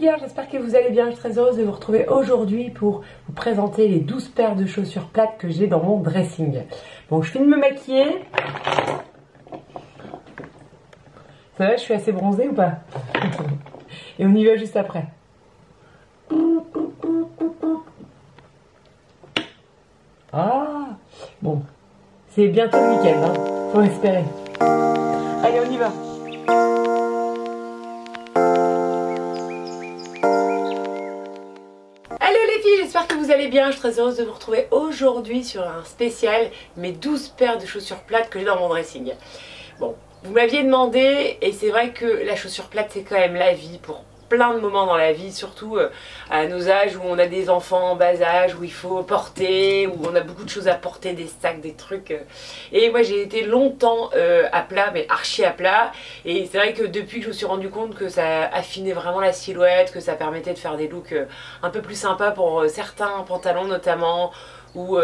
Girl, j'espère que vous allez bien. Je suis très heureuse de vous retrouver aujourd'hui pour vous présenter les 12 paires de chaussures plates que j'ai dans mon dressing. Bon, je finis de me maquiller. Ça va, je suis assez bronzée ou pas? Et on y va juste après. Ah, bon, c'est bientôt le week-end, hein, faut espérer. Allez, on y va. Hello les filles, j'espère que vous allez bien. Je suis très heureuse de vous retrouver aujourd'hui sur un spécial, mes 12 paires de chaussures plates que j'ai dans mon dressing. Bon, vous m'aviez demandé, et c'est vrai que la chaussure plate c'est quand même la vie pour plein de moments dans la vie, surtout à nos âges où on a des enfants en bas âge, où il faut porter, où on a beaucoup de choses à porter, des sacs, des trucs. Et moi j'ai été longtemps à plat, mais archi à plat. Et c'est vrai que depuis que je me suis rendu compte que ça affinait vraiment la silhouette, que ça permettait de faire des looks un peu plus sympas pour certains pantalons notamment, ou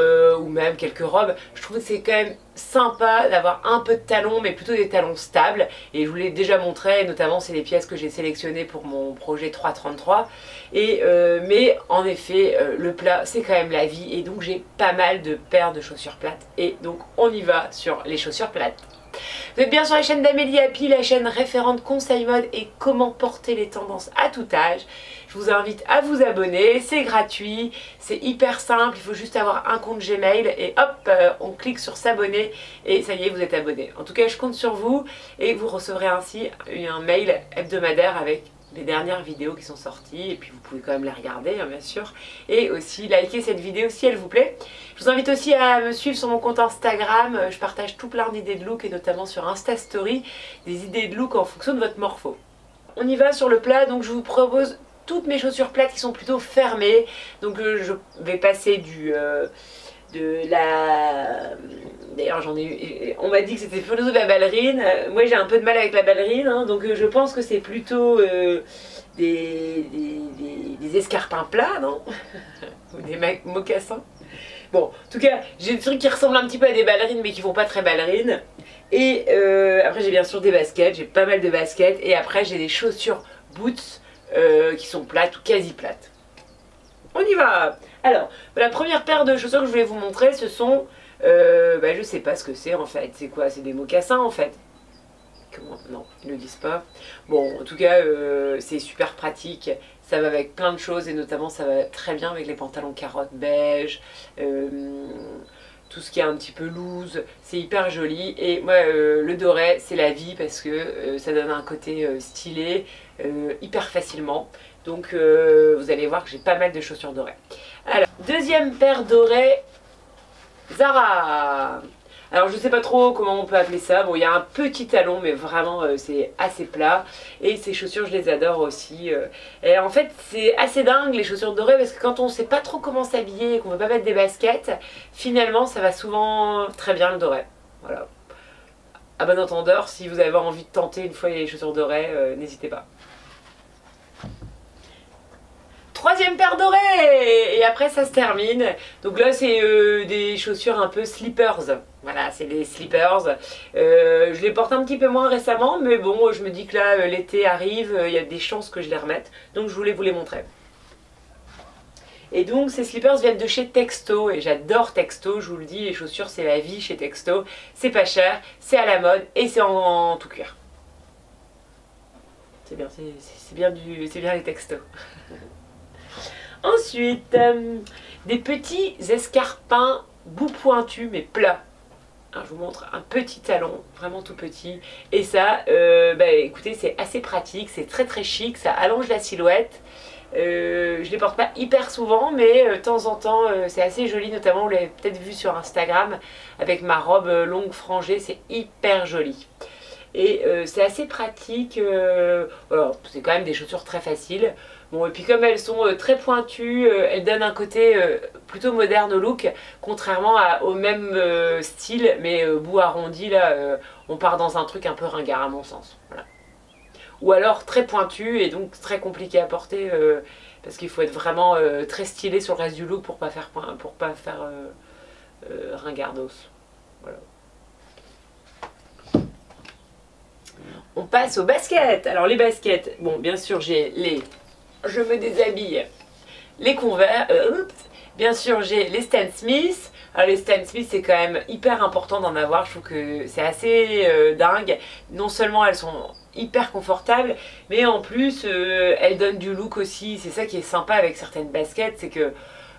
même quelques robes, je trouve que c'est quand même sympa d'avoir un peu de talons, mais plutôt des talons stables. Et je vous l'ai déjà montré, notamment c'est les pièces que j'ai sélectionnées pour mon projet 333. Mais en effet, le plat c'est quand même la vie, et donc j'ai pas mal de paires de chaussures plates. Et donc on y va sur les chaussures plates. Vous êtes bien sur la chaîne d'Amélie Happy, la chaîne référente conseil mode et comment porter les tendances à tout âge. Je vous invite à vous abonner, c'est gratuit, c'est hyper simple, il faut juste avoir un compte Gmail et hop, on clique sur s'abonner et ça y est, vous êtes abonné. En tout cas, je compte sur vous et vous recevrez ainsi un mail hebdomadaire avec les dernières vidéos qui sont sorties, et puis vous pouvez quand même les regarder hein, bien sûr, et aussi liker cette vidéo si elle vous plaît. Je vous invite aussi à me suivre sur mon compte Instagram, je partage tout plein d'idées de look et notamment sur Insta Story, des idées de look en fonction de votre morpho. On y va sur le plat, donc je vous propose toutes mes chaussures plates qui sont plutôt fermées, donc je vais passer d'ailleurs j'en ai eu, on m'a dit que c'était plutôt de la ballerine, moi j'ai un peu de mal avec la ballerine, hein, donc je pense que c'est plutôt des escarpins plats, non? Ou des mocassins. Bon, en tout cas, j'ai des trucs qui ressemblent un petit peu à des ballerines mais qui font pas très ballerines. Et après j'ai bien sûr des baskets, j'ai pas mal de baskets, et après j'ai des chaussures boots qui sont plates ou quasi plates. On y va! Alors, la première paire de chaussures que je voulais vous montrer, ce sont, je sais pas ce que c'est en fait. C'est quoi? C'est des mocassins en fait. Comment? Non, ils ne le disent pas. Bon, en tout cas, c'est super pratique. Ça va avec plein de choses et notamment ça va très bien avec les pantalons carottes beige, tout ce qui est un petit peu loose. C'est hyper joli. Et moi, le doré, c'est la vie parce que ça donne un côté stylé hyper facilement. Donc vous allez voir que j'ai pas mal de chaussures dorées. Alors, deuxième paire dorée, Zara. Alors je sais pas trop comment on peut appeler ça. Bon, il y a un petit talon, mais vraiment c'est assez plat. Et ces chaussures, je les adore aussi. Et en fait, c'est assez dingue les chaussures dorées, parce que quand on sait pas trop comment s'habiller et qu'on veut pas mettre des baskets, finalement ça va souvent très bien le doré. Voilà. À bon entendeur, si vous avez envie de tenter une fois les chaussures dorées, n'hésitez pas. Troisième paire dorée, et après ça se termine. Donc là c'est des chaussures un peu slippers. Voilà, c'est les slippers. Je les porte un petit peu moins récemment, mais bon, je me dis que là l'été arrive, il y a des chances que je les remette. Donc je voulais vous les montrer. Et donc ces slippers viennent de chez Texto, et j'adore Texto, je vous le dis, les chaussures c'est la vie chez Texto. C'est pas cher, c'est à la mode et c'est en tout cuir. C'est bien, c'est bien les Texto. Ensuite, des petits escarpins bout pointu mais plats. Alors, je vous montre un petit talon, vraiment tout petit. Et ça, écoutez, c'est assez pratique, c'est très très chic, ça allonge la silhouette. Je les porte pas hyper souvent, mais de temps en temps, c'est assez joli. Notamment, vous l'avez peut-être vu sur Instagram, avec ma robe longue frangée, c'est hyper joli. Et c'est assez pratique, c'est quand même des chaussures très faciles. Bon, et puis comme elles sont très pointues, elles donnent un côté plutôt moderne au look, contrairement au même style, mais bout arrondi, là, on part dans un truc un peu ringard à mon sens. Voilà. Ou alors très pointu et donc très compliqué à porter, parce qu'il faut être vraiment très stylé sur le reste du look pour pas faire ringardos. Voilà. On passe aux baskets. Alors les baskets, bon bien sûr j'ai les je me déshabille. Les Converse, bien sûr j'ai les Stan Smith. Alors les Stan Smith c'est quand même hyper important d'en avoir, je trouve que c'est assez dingue. Non seulement elles sont hyper confortables, mais en plus elles donnent du look aussi. C'est ça qui est sympa avec certaines baskets, c'est que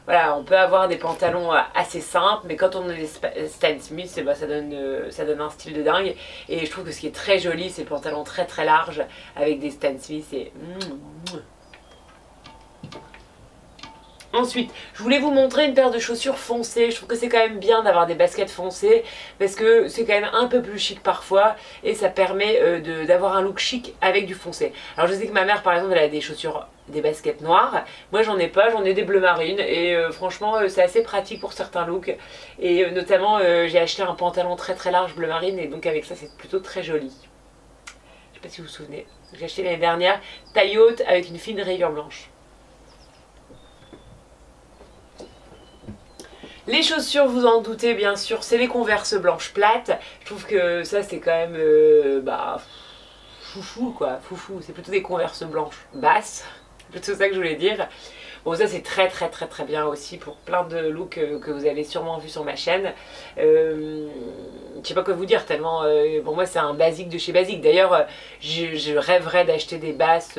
voilà, on peut avoir des pantalons assez simples, mais quand on a des Stan Smith, bah, ça donne un style de dingue. Et je trouve que ce qui est très joli, c'est les pantalons très très larges avec des Stan Smith. Et ensuite, je voulais vous montrer une paire de chaussures foncées. Je trouve que c'est quand même bien d'avoir des baskets foncées parce que c'est quand même un peu plus chic parfois et ça permet d'avoir un look chic avec du foncé. Alors je sais que ma mère par exemple elle a des chaussures, des baskets noires. Moi j'en ai pas, j'en ai des bleu marine et franchement c'est assez pratique pour certains looks. Et notamment j'ai acheté un pantalon très très large bleu marine et donc avec ça c'est plutôt très joli. Je sais pas si vous vous souvenez, j'ai acheté l'année dernière, taille haute avec une fine rayure blanche. Les chaussures, vous en doutez bien sûr, c'est les Converse blanches plates. Je trouve que ça c'est quand même foufou quoi, foufou. C'est plutôt des Converse blanches basses, c'est plutôt ça que je voulais dire. Bon ça c'est très très très très bien aussi pour plein de looks que vous avez sûrement vu sur ma chaîne. Je sais pas quoi vous dire tellement, pour moi c'est un basique de chez basique. D'ailleurs je rêverais d'acheter des basses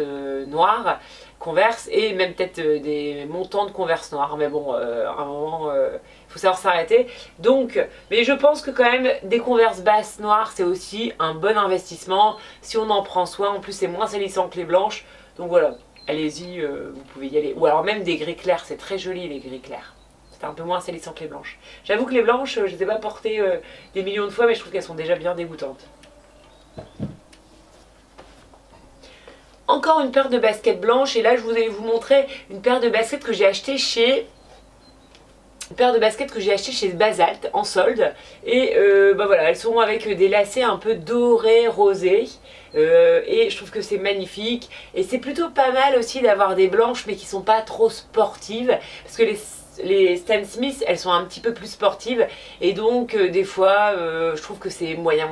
noires Converse et même peut-être des montants de Converse noirs, mais bon à un moment il faut savoir s'arrêter. Donc mais je pense que quand même des Converse basses noires c'est aussi un bon investissement si on en prend soin. En plus c'est moins salissant que les blanches, donc voilà, allez-y, vous pouvez y aller. Ou alors même des gris clairs, c'est très joli les gris clairs, c'est un peu moins salissant que les blanches. J'avoue que les blanches je les ai pas portées des millions de fois, mais je trouve qu'elles sont déjà bien dégoûtantes. Encore une paire de baskets blanches et là je voulais vous montrer une paire de baskets que j'ai acheté chez Basalt en solde et bah voilà, elles sont avec des lacets un peu dorés rosés et je trouve que c'est magnifique et c'est plutôt pas mal aussi d'avoir des blanches mais qui sont pas trop sportives parce que les Stan Smith elles sont un petit peu plus sportives et donc des fois je trouve que c'est moyen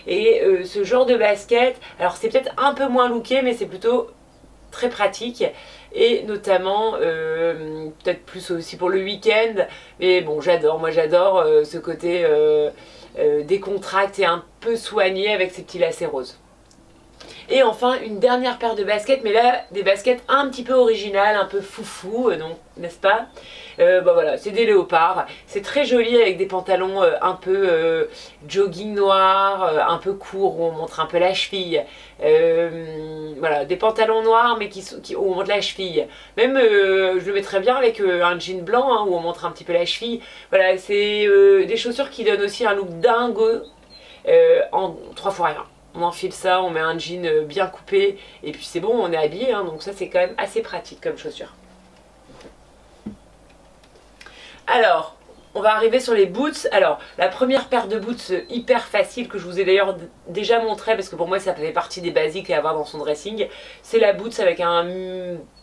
et ce genre de basket, alors c'est peut-être un peu moins looké mais c'est plutôt très pratique et notamment peut-être plus aussi pour le week-end, mais bon moi j'adore ce côté décontracté et un peu soigné avec ces petits lacets roses. Et enfin une dernière paire de baskets, mais là des baskets un petit peu originales, un peu foufou, donc n'est-ce pas? Bah voilà, c'est des léopards, c'est très joli avec des pantalons un peu jogging noir, un peu court où on montre un peu la cheville. Voilà, des pantalons noirs mais où on montre la cheville. Même je le mettrais bien avec un jean blanc hein, où on montre un petit peu la cheville. Voilà, c'est des chaussures qui donnent aussi un look dingo en 3 fois rien. On enfile ça, on met un jean bien coupé et puis c'est bon, on est habillé, hein, donc ça c'est quand même assez pratique comme chaussure. Alors, on va arriver sur les boots. Alors, la première paire de boots hyper facile que je vous ai d'ailleurs déjà montré parce que pour moi ça fait partie des basiques à avoir dans son dressing, c'est la boots avec un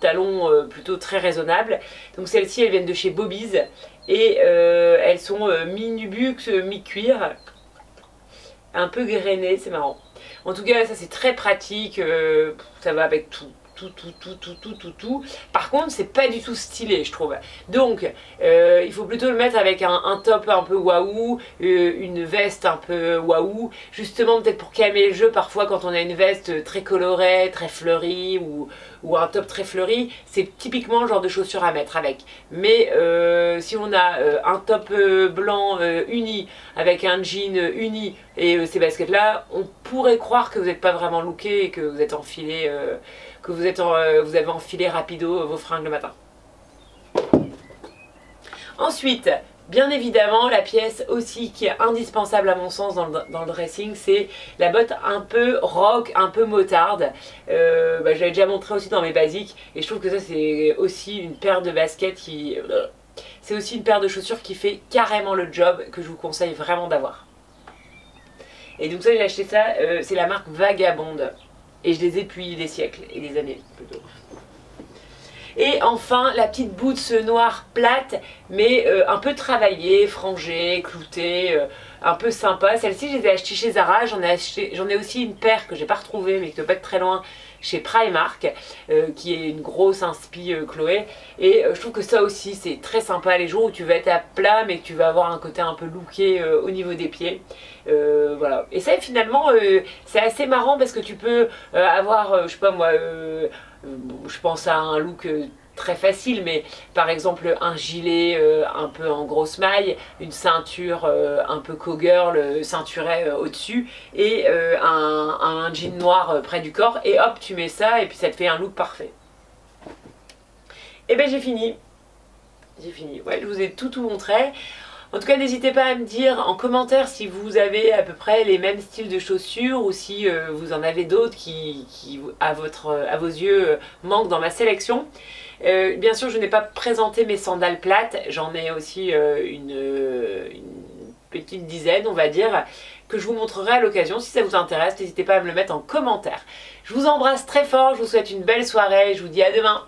talon plutôt très raisonnable. Donc celles-ci elles viennent de chez Bobby's et elles sont mi-nubuck, mi-cuir, un peu grainées, c'est marrant. En tout cas ça c'est très pratique, ça va avec tout. Par contre c'est pas du tout stylé je trouve, donc il faut plutôt le mettre avec un top un peu waouh, une veste un peu waouh, justement peut-être pour calmer le jeu. Parfois quand on a une veste très colorée, très fleurie ou un top très fleuri, c'est typiquement le genre de chaussures à mettre avec. Mais si on a un top blanc uni avec un jean uni et ces baskets là, on pourrait croire que vous n'êtes pas vraiment looké et que vous êtes enfilé vous avez enfilé rapido vos fringues le matin. Ensuite, bien évidemment, la pièce aussi qui est indispensable à mon sens dans le dressing, c'est la botte un peu rock, un peu motarde. Je l'avais déjà montré aussi dans mes basiques et je trouve que ça c'est aussi une paire de baskets qui... c'est aussi une paire de chaussures qui fait carrément le job, que je vous conseille vraiment d'avoir. Et donc ça j'ai acheté ça, c'est la marque Vagabond. Et je les ai depuis des siècles et des années plutôt. Et enfin la petite boots noire plate mais un peu travaillée, frangée, cloutée, un peu sympa. Celle-ci je les ai achetées chez Zara, j'en ai aussi une paire que j'ai pas retrouvée mais qui doit pas être très loin chez Primark, qui est une grosse inspi Chloé, et je trouve que ça aussi c'est très sympa les jours où tu vas être à plat mais que tu vas avoir un côté un peu looké au niveau des pieds. Voilà, et ça finalement c'est assez marrant parce que tu peux avoir je sais pas moi, je pense à un look très facile, mais par exemple un gilet un peu en grosse maille, une ceinture un peu cowgirl ceinturée au-dessus et un jean noir près du corps, et hop tu mets ça et puis ça te fait un look parfait. Et ben j'ai fini. Ouais, je vous ai tout montré. En tout cas, n'hésitez pas à me dire en commentaire si vous avez à peu près les mêmes styles de chaussures ou si vous en avez d'autres qui à vos yeux manquent dans ma sélection. Bien sûr, je n'ai pas présenté mes sandales plates, j'en ai aussi une petite dizaine, on va dire, que je vous montrerai à l'occasion. Si ça vous intéresse, n'hésitez pas à me le mettre en commentaire. Je vous embrasse très fort, je vous souhaite une belle soirée, je vous dis à demain.